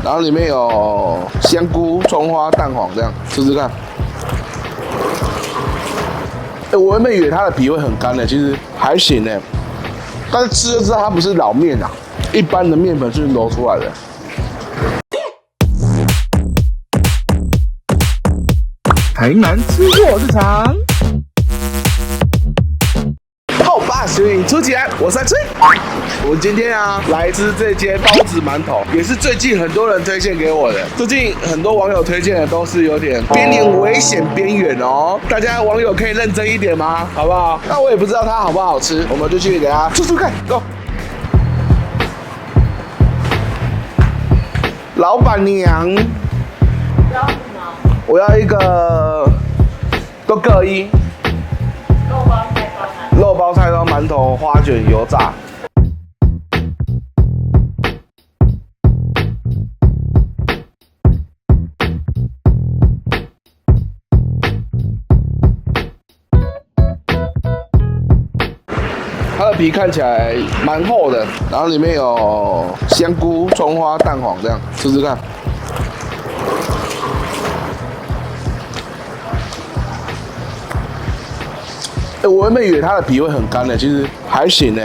然后里面有香菇、葱花、蛋黄，这样试试看。我原本以为它的皮会很干的，其实还行呢。但是吃就知道它不是老面啊，一般的面粉是揉出来的。台南吃货日常。后把食品出起来，我是阿吹。我今天啊来吃这间包子馒头，也是最近很多人推荐给我的。最近很多网友推荐的都是有点边临危险边缘哦，大家网友可以认真一点吗？好不好？那我也不知道它好不好吃，我们就去给大家吃吃看。Go。老板娘，要什么？我要一个都各一。肉包菜包馒头花卷油炸。它的皮看起来蛮厚的，然后里面有香菇、葱花、蛋黄，这样试试看。我原本以为它的皮会很干的，其实还行呢。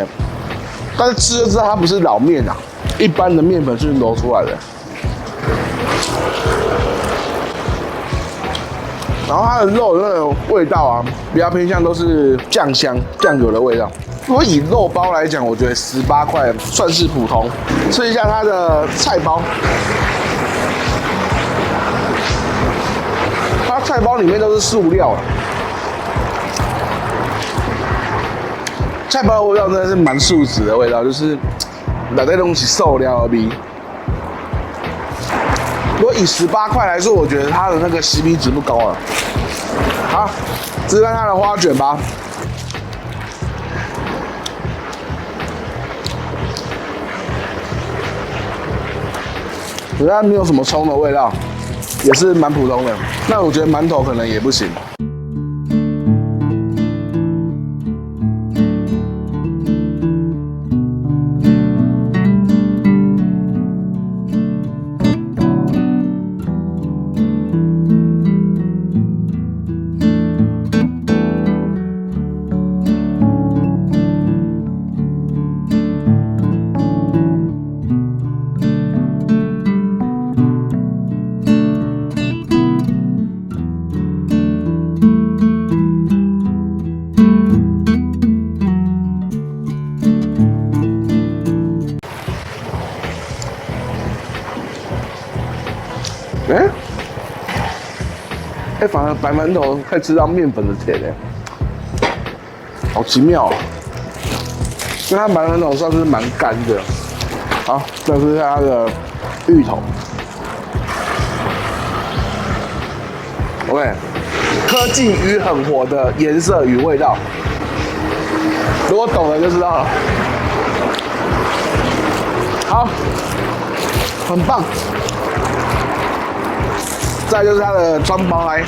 但是吃就知道它不是老面啊，一般的面粉是揉出来的。然后它的肉的那种味道啊，比较偏向都是酱香、酱油的味道。如果以肉包来讲，我觉得18块算是普通。吃一下它的菜包，它菜包里面都是塑料啊。菜包的味道真的是蛮素质的味道，就是哪些东西塑料而已。如果以18块来说，我觉得它的那个 CP 值不高了。好，吃看它的花卷吧。我觉得它没有什么葱的味道，也是蛮普通的。那我觉得馒头可能也不行。反而白馒头可以吃到面粉的甜哎，好奇妙啊！因为它白馒头算是蛮干的。好，再吃一下它的芋头。OK， 科技与很活的颜色与味道，如果懂了就知道了。好，很棒。再就是它的装包来，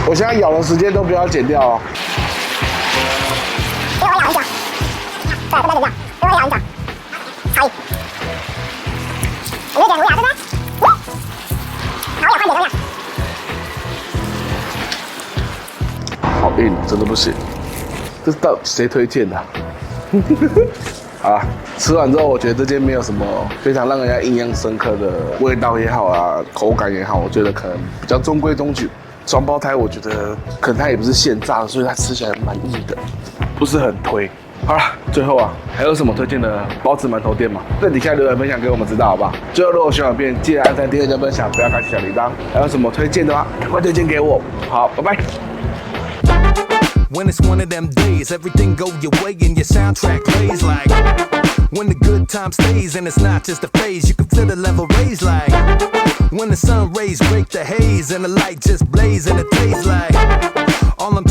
我现在咬的时间都不要剪掉哦。给我咬一下，对，不能剪掉，给我咬一下，好，有点无聊，对不对？好，我换点好硬，真的不行。这是到底谁推荐的？好啦，吃完之后，我觉得这间没有什么非常让人家印象深刻的味道也好啊，口感也好，我觉得可能比较中规中矩。双胞胎，我觉得可能它也不是现炸的，所以它吃起来蛮硬的，不是很推。好了，最后啊，还有什么推荐的包子馒头店吗？在底下留言分享给我们知道，好不好？最后如果喜欢影片，记得按赞、订阅、加分享，不要开启小铃铛。还有什么推荐的吗？赶快推荐给我。好，拜拜。When it's one of them days, everything go your way and your soundtrack plays like. When the good time stays and it's not just a phase, you can feel the level raise like. When the sun rays break the haze and the light just blaze and it tastes like. All I'm